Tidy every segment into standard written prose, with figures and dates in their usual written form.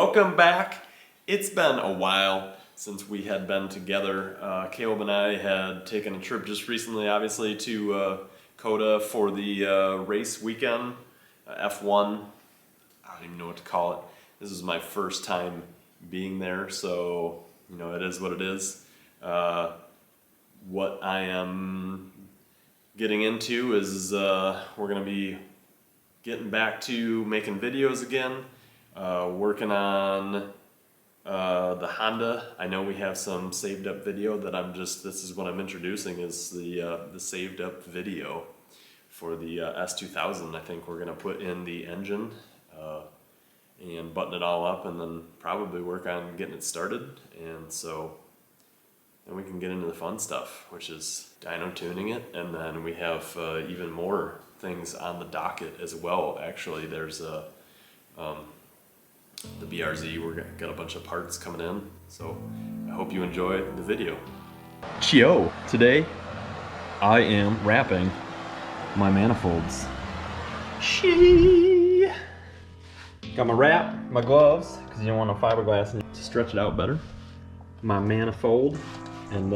Welcome back. It's been a while since we had been together. Caleb and I had taken a trip just recently, obviously, to Coda for the race weekend, F1. I don't even know what to call it. This is my first time being there, so you know, it is what it is. What I am getting into is we're going to be getting back to making videos again, working on the Honda. I know we have some saved up video that this is what I'm introducing, is the saved up video for the S2000. I think we're going to put in the engine and button it all up, and then probably work on getting it started. And so then we can get into the fun stuff, which is dyno tuning it, and then we have even more things on the docket as well. Actually, there's the BRZ. We're got a bunch of parts coming in, so I hope you enjoy the video. Chio, today I am wrapping my manifolds. She got my wrap, my gloves, because you don't want no fiberglass to stretch it out better. My manifold, and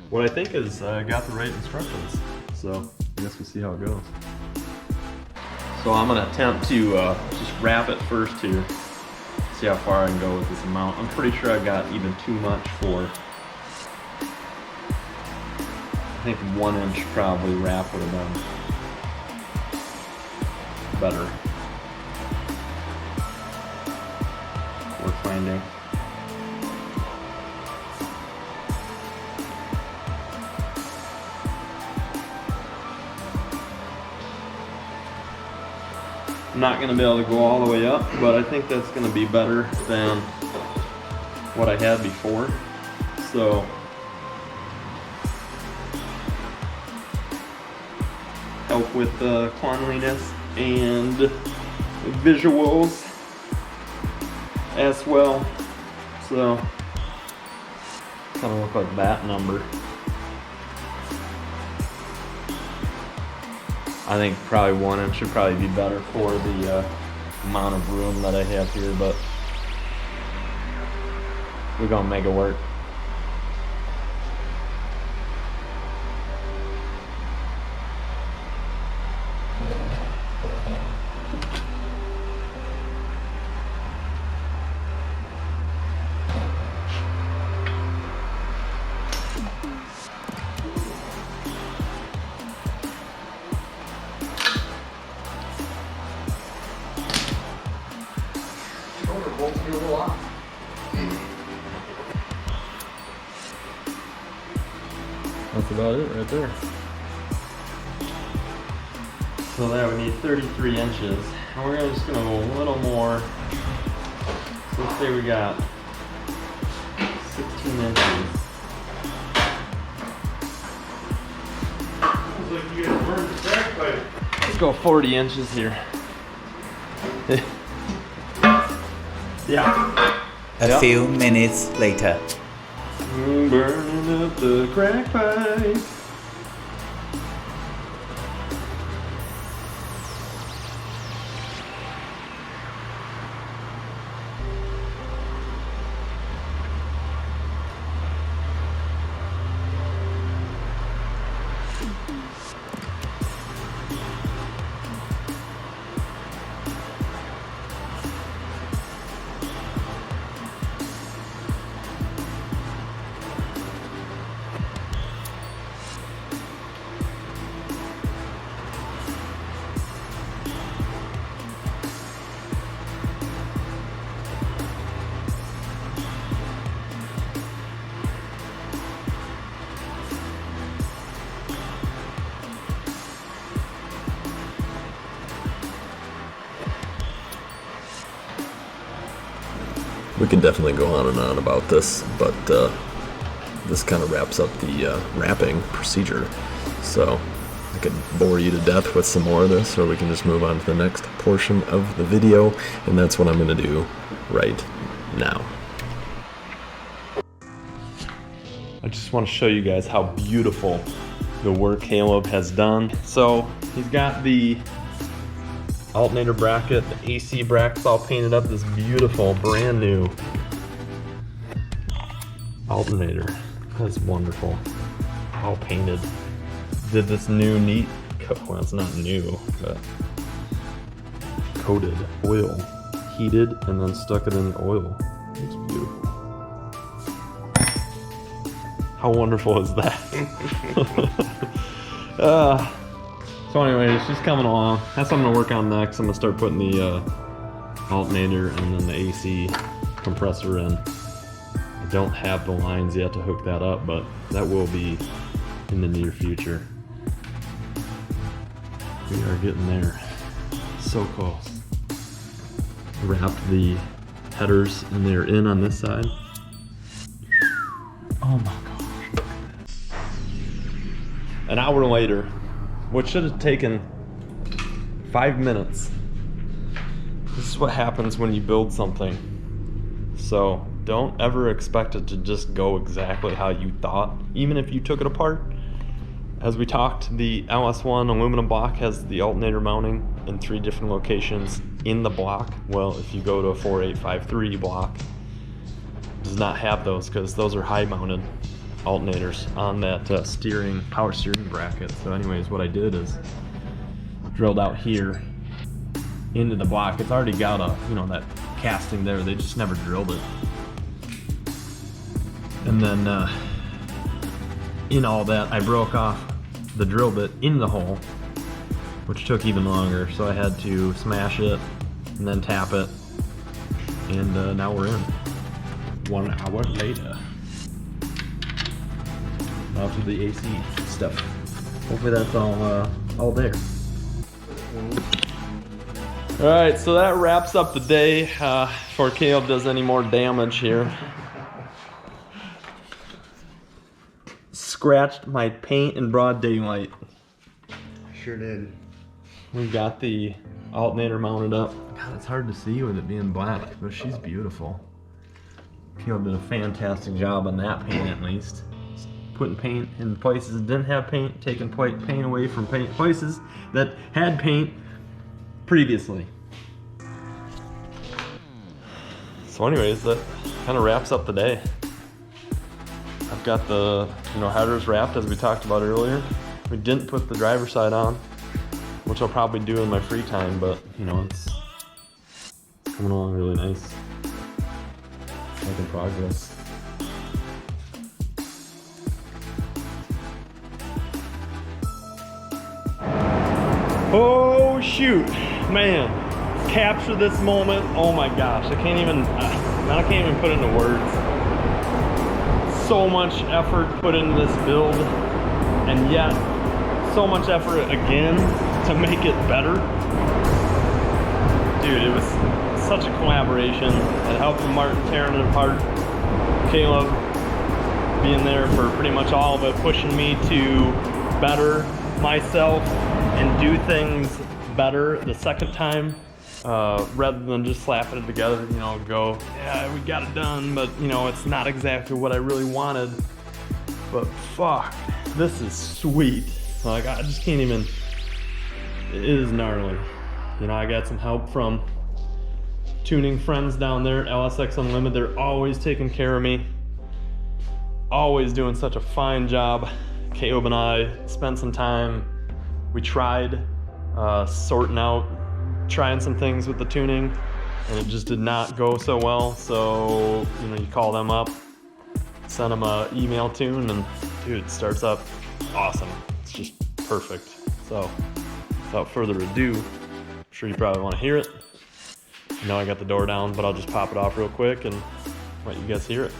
what I think is got the right instructions. So I guess we'll see how it goes. So I'm gonna attempt to just wrap it first here. See how far I can go with this amount. I'm pretty sure I got even too much for, I think 1 inch probably wrap would have been better. We're finding. I'm not going to be able to go all the way up, but I think that's going to be better than what I had before. So help with the cleanliness and visuals as well. So kind of look like that number. I think probably 1 inch should probably be better for the amount of room that I have here, but we're gonna make it work. That's about it right there. So there we need 33 inches. And we're just gonna go a little more. So let's say we got 16 inches. Sounds like you guys burned the crack pipe. Let's go 40 inches here. Yeah. A few minutes later. Burning up the crack pipe. We can definitely go on and on about this, but this kind of wraps up the wrapping procedure. So I could bore you to death with some more of this, or we can just move on to the next portion of the video, and that's what I'm going to do right now. I just want to show you guys how beautiful the work Caleb has done. So he's got the alternator bracket, the AC bracket's all painted up. This beautiful, brand new alternator. That's wonderful. All painted. Did this new neat, well, it's not new, but coated oil. Heated and then stuck it in the oil. It's beautiful. How wonderful is that? So anyways, she's coming along. That's what I'm gonna work on next. I'm gonna start putting the alternator and then the AC compressor in. I don't have the lines yet to hook that up, but that will be in the near future. We are getting there. So close. Wrapped the headers and they're in on this side. Oh my gosh. An hour later, what should have taken 5 minutes. This is what happens when you build something. So don't ever expect it to just go exactly how you thought, even if you took it apart. As we talked, the LS1 aluminum block has the alternator mounting in 3 different locations in the block. Well, if you go to a 4853 block, it does not have those because those are high mounted alternators on that power steering bracket. So anyways, what I did is drilled out here into the block. It's already got that casting there. They just never drilled it. And then in all that, I broke off the drill bit in the hole, which took even longer. So I had to smash it and then tap it. And now we're in. 1 hour later. Now to the AC stuff. Hopefully that's all there. All right, so that wraps up the day before Caleb does any more damage here. Scratched my paint in broad daylight. Sure did. We've got the alternator mounted up. God, it's hard to see with it being black, but she's beautiful. Caleb did a fantastic job on that paint at least. Putting paint in places that didn't have paint, taking paint away from places that had paint previously. So anyways, that kind of wraps up the day. I've got the headers wrapped as we talked about earlier. We didn't put the driver's side on, which I'll probably do in my free time, but it's coming along really nice. Making progress. Oh shoot, man, capture this moment. Oh my gosh, I can't even put it into words. So much effort put into this build, and yet so much effort again to make it better. Dude, it was such a collaboration. It helped with Martin tearing it apart, Caleb being there for pretty much all of it, pushing me to better myself and do things better the second time, rather than just slapping it together, go, yeah, we got it done, but it's not exactly what I really wanted. But fuck, this is sweet. Like, I just can't even, it is gnarly. I got some help from tuning friends down there at LSX Unlimited. They're always taking care of me, always doing such a fine job. Caleb and I spent some time. We tried trying some things with the tuning, and it just did not go so well. So, you call them up, send them an email tune, and dude, it starts up awesome. It's just perfect. So, without further ado, I'm sure you probably want to hear it. I got the door down, but I'll just pop it off real quick and let you guys hear it.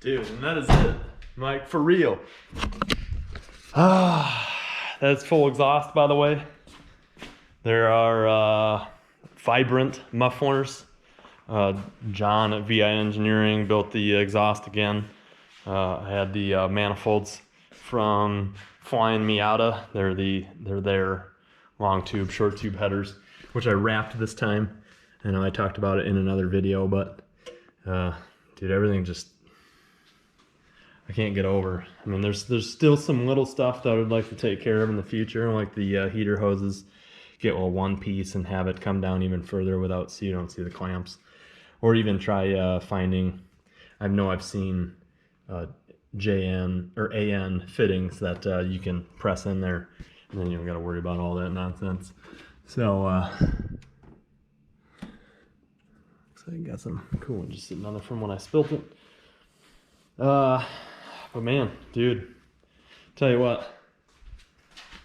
Dude, and that is it. Like, for real. That's full exhaust, by the way. There are vibrant mufflers. John at VI Engineering built the exhaust again. I had the manifolds from Flying Miata. They're their long tube, short tube headers, which I wrapped this time. I know I talked about it in another video, but dude, everything just, I can't get over. I mean, there's still some little stuff that I would like to take care of in the future, like the heater hoses. Get one piece and have it come down even further without, so you don't see the clamps. Or even try finding, I know I've seen JN or AN fittings that you can press in there, and then you don't got to worry about all that nonsense. So, looks like I got some cool ones just sitting on there from when I spilt it. But man, dude, tell you what,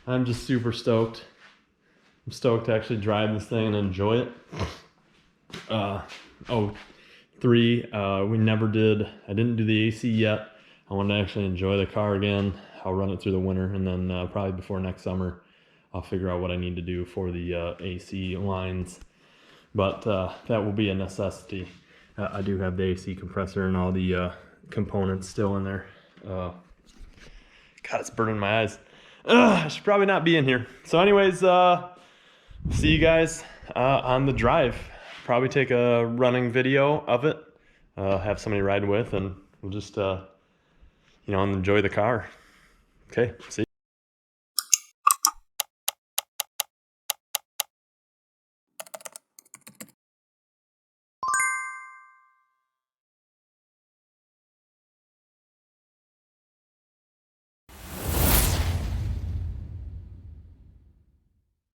I'm just super stoked. I'm stoked to actually drive this thing and enjoy it. I didn't do the AC yet. I want to actually enjoy the car again. I'll run it through the winter, and then probably before next summer, I'll figure out what I need to do for the AC lines. But that will be a necessity. I do have the AC compressor and all the components still in there. God, it's burning my eyes. I should probably not be in here. So anyways, see you guys on the drive. Probably take a running video of it. Have somebody ride with, and we'll just, enjoy the car. Okay, see you.